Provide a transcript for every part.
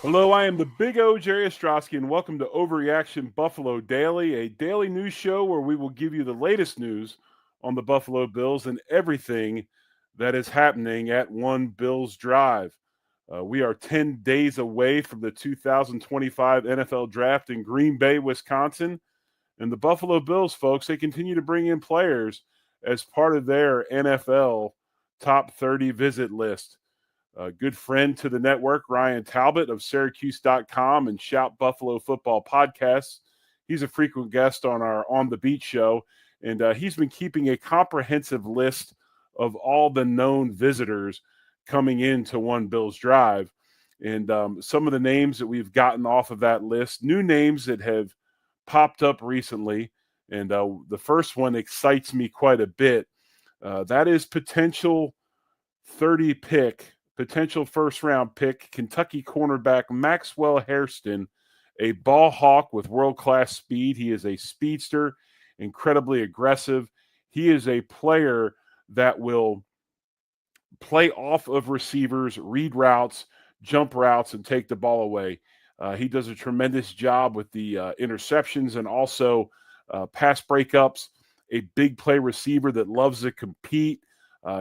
Hello, I am the Big O, Jerry Ostrowski, and welcome to Overreaction Buffalo Daily, a daily news show where we will give you the latest news on the Buffalo Bills and everything that is happening at One Bills Drive. We are 10 days away from the 2025 NFL Draft in Green Bay, Wisconsin, and the Buffalo Bills, folks, they continue to bring in players as part of their NFL Top 30 visit list. A good friend to the network, Ryan Talbot of Syracuse.com and Shout Buffalo Football Podcasts. He's a frequent guest on our On the Beat show, and he's been keeping a comprehensive list of all the known visitors coming into One Bills Drive. And some of the names that we've gotten off of that list, new names that have popped up recently, and the first one excites me quite a bit. That is potential first-round pick, Kentucky cornerback Maxwell Hairston, a ball hawk with world-class speed. He is a speedster, incredibly aggressive. He is a player that will play off of receivers, read routes, jump routes, and take the ball away. He does a tremendous job with the interceptions and also pass breakups, a big play receiver that loves to compete.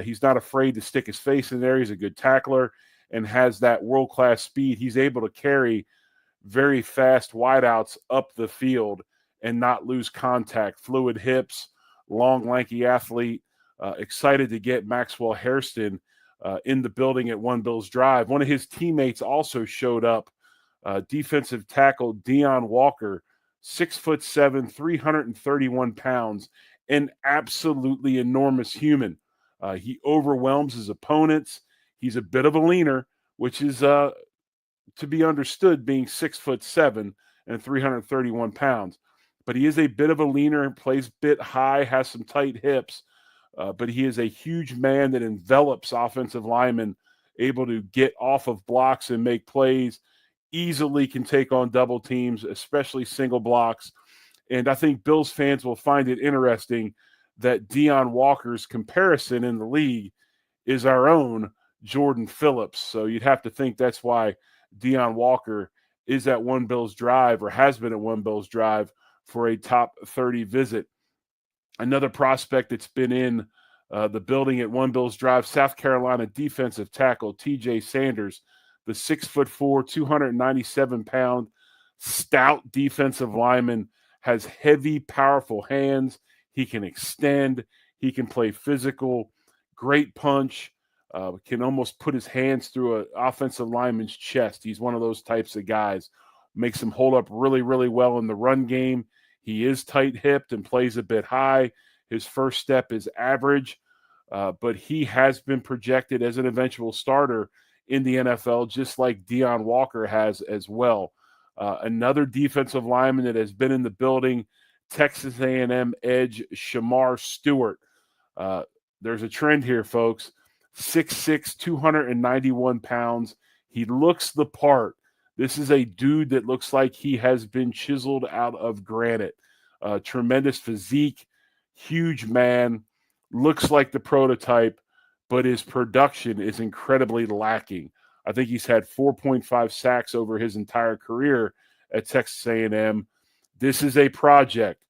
He's not afraid to stick his face in there. He's a good tackler and has that world-class speed. He's able to carry very fast wideouts up the field and not lose contact. Fluid hips, long, lanky athlete. Excited to get Maxwell Hairston in the building at One Bills Drive. One of his teammates also showed up, defensive tackle Deon Walker, 6'7", 331 pounds, an absolutely enormous human. He overwhelms his opponents. He's a bit of a leaner, which is to be understood being 6'7" and 331 pounds. But he is a bit of a leaner and plays bit high, has some tight hips. But he is a huge man that envelops offensive linemen, able to get off of blocks and make plays, easily can take on double teams, especially single blocks. And I think Bills fans will find it interesting that Deon Walker's comparison in the league is our own Jordan Phillips. So you'd have to think that's why Deon Walker is at One Bills Drive or has been at One Bills Drive for a top 30 visit. Another prospect that's been in the building at One Bills Drive, South Carolina defensive tackle TJ Sanders, the 6'4", 297-pound stout defensive lineman, has heavy, powerful hands. He can extend. He can play physical. Great punch. Can almost put his hands through an offensive lineman's chest. He's one of those types of guys. Makes him hold up really, really well in the run game. He is tight-hipped and plays a bit high. His first step is average, but he has been projected as an eventual starter in the NFL, just like Deon Walker has as well. Another defensive lineman that has been in the building, Texas A&M edge Shamar Stewart. There's a trend here, folks. 6'6", 291 pounds. He looks the part. This is a dude that looks like he has been chiseled out of granite. Tremendous physique, huge man, looks like the prototype, but his production is incredibly lacking. I think he's had 4.5 sacks over his entire career at Texas A&M. This is a project,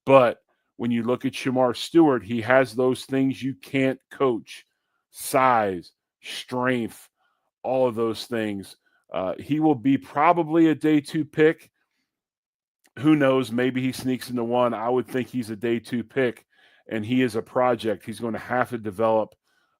but when you look at Shamar Stewart, he has those things you can't coach: size, strength, all of those things. He will be probably a day 2 pick. Who knows? Maybe he sneaks into one. I would think he's a day 2 pick, and he is a project. He's going to have to develop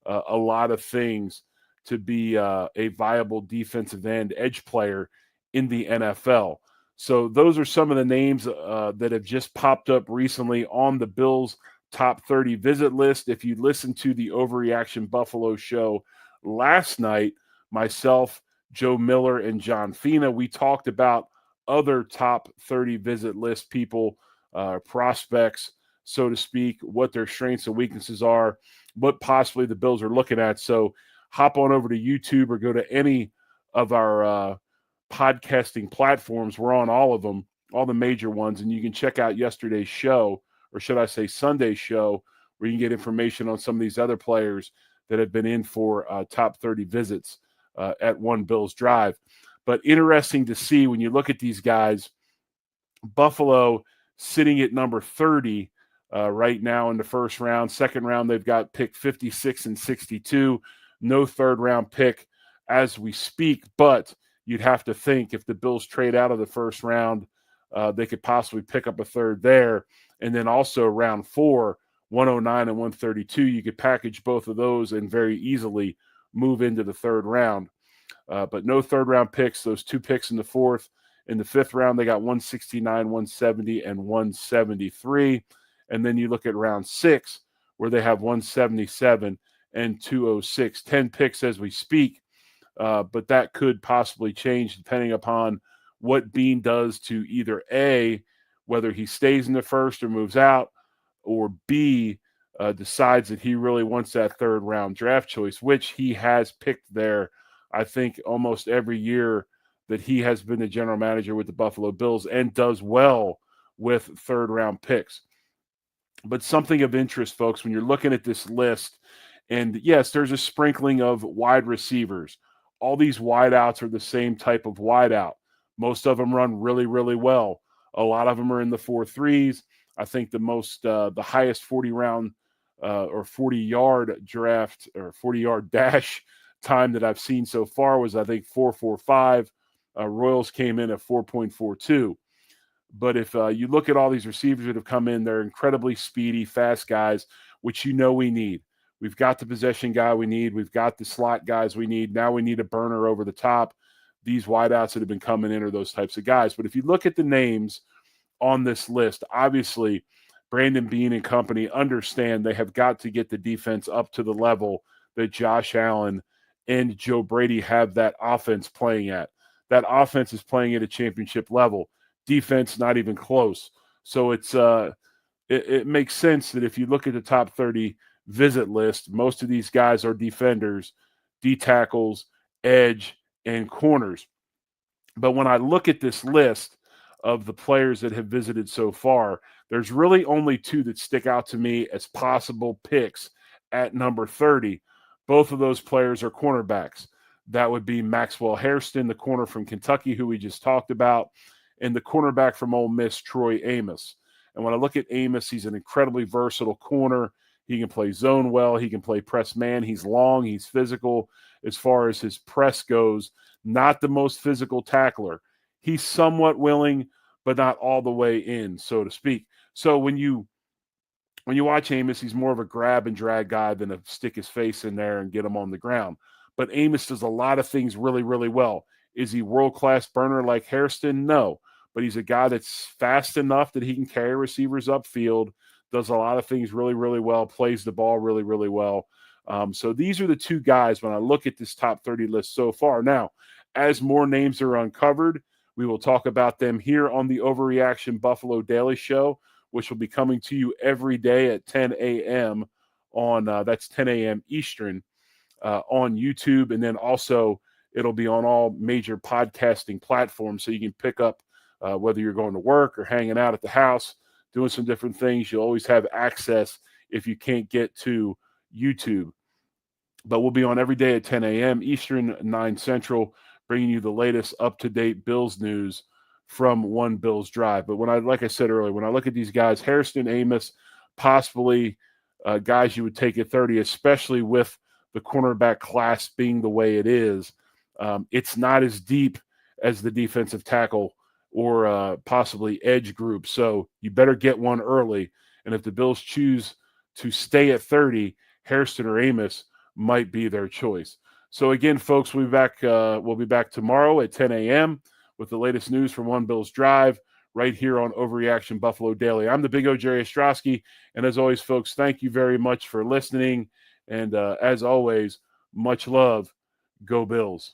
a lot of things to be a viable defensive end edge player in the NFL. So those are some of the names that have just popped up recently on the Bills' top 30 visit list. If you listened to the Overreaction Buffalo show last night, myself, Joe Miller, and John Fina, we talked about other top 30 visit list people prospects, so to speak, what their strengths and weaknesses are, what possibly the Bills are looking at. So hop on over to YouTube or go to any of our podcasting platforms. We're on all of them, all the major ones, and you can check out yesterday's show, or should I say Sunday's show, where you can get information on some of these other players that have been in for top 30 visits at One Bills Drive. But interesting to see when you look at these guys, Buffalo sitting at number 30 right now in the first round. Second round, they've got pick 56 and 62. No third round pick as we speak, but you'd have to think if the Bills trade out of the first round, they could possibly pick up a third there. And then also round 4, 109 and 132, you could package both of those and very easily move into the third round. But no third round picks, those 2 picks in the fourth. In the fifth round, they got 169, 170, and 173. And then you look at round 6, where they have 177 and 206. 10 picks as we speak, but that could possibly change depending upon what Beane does to either A, whether he stays in the first or moves out, or B, decides that he really wants that third round draft choice, which he has picked there, I think, almost every year that he has been the general manager with the Buffalo Bills, and does well with third round picks. But something of interest, folks, when you're looking at this list, and yes, there's a sprinkling of wide receivers. All these wideouts are the same type of wideout. Most of them run really, really well. A lot of them are in the 4.3s. I think the highest 40-round or 40-yard draft or 40-yard dash time that I've seen so far was, I think, 4.45. Royals came in at 4.42. But if you look at all these receivers that have come in, they're incredibly speedy, fast guys, which we need. We've got the possession guy we need. We've got the slot guys we need. Now we need a burner over the top. These wideouts that have been coming in are those types of guys. But if you look at the names on this list, obviously Brandon Beane and Company understand they have got to get the defense up to the level that Josh Allen and Joe Brady have that offense playing at. That offense is playing at a championship level. Defense, not even close. So it makes sense that if you look at the top 30 visit list, most of these guys are defenders, D tackles, edge, and corners. But when I look at this list of the players that have visited so far, there's really only 2 that stick out to me as possible picks at number 30. Both of those players are cornerbacks. That would be Maxwell Hairston, the corner from Kentucky, who we just talked about, and the cornerback from Ole Miss, Troy Amos. And when I look at Amos, he's an incredibly versatile corner. He can play zone well. He can play press man. He's long. He's physical as far as his press goes. Not the most physical tackler. He's somewhat willing, but not all the way in, so to speak. So when you watch Amos, he's more of a grab and drag guy than a stick his face in there and get him on the ground. But Amos does a lot of things really, really well. Is he world-class burner like Hairston? No. But he's a guy that's fast enough that he can carry receivers upfield, does a lot of things really, really well, plays the ball really, really well. So these are the 2 guys when I look at this top 30 list so far. Now, as more names are uncovered, we will talk about them here on the Overreaction Buffalo Daily Show, which will be coming to you every day at 10 a.m. on that's 10 a.m. Eastern on YouTube. And then also it'll be on all major podcasting platforms, so you can pick up whether you're going to work or hanging out at the house, doing some different things. You'll always have access if you can't get to YouTube. But we'll be on every day at 10 a.m. Eastern, 9 Central, bringing you the latest up-to-date Bills news from One Bills Drive. But like I said earlier, when I look at these guys, Hairston, Amos, possibly guys you would take at 30, especially with the cornerback class being the way it is. It's not as deep as the defensive tackle or possibly edge group. So you better get one early. And if the Bills choose to stay at 30, Hairston or Amos might be their choice. So again, folks, we'll be back tomorrow at 10 a.m. with the latest news from One Bills Drive right here on Overreaction Buffalo Daily. I'm the Big O, Jerry Ostrowski. And as always, folks, thank you very much for listening. And as always, much love. Go Bills.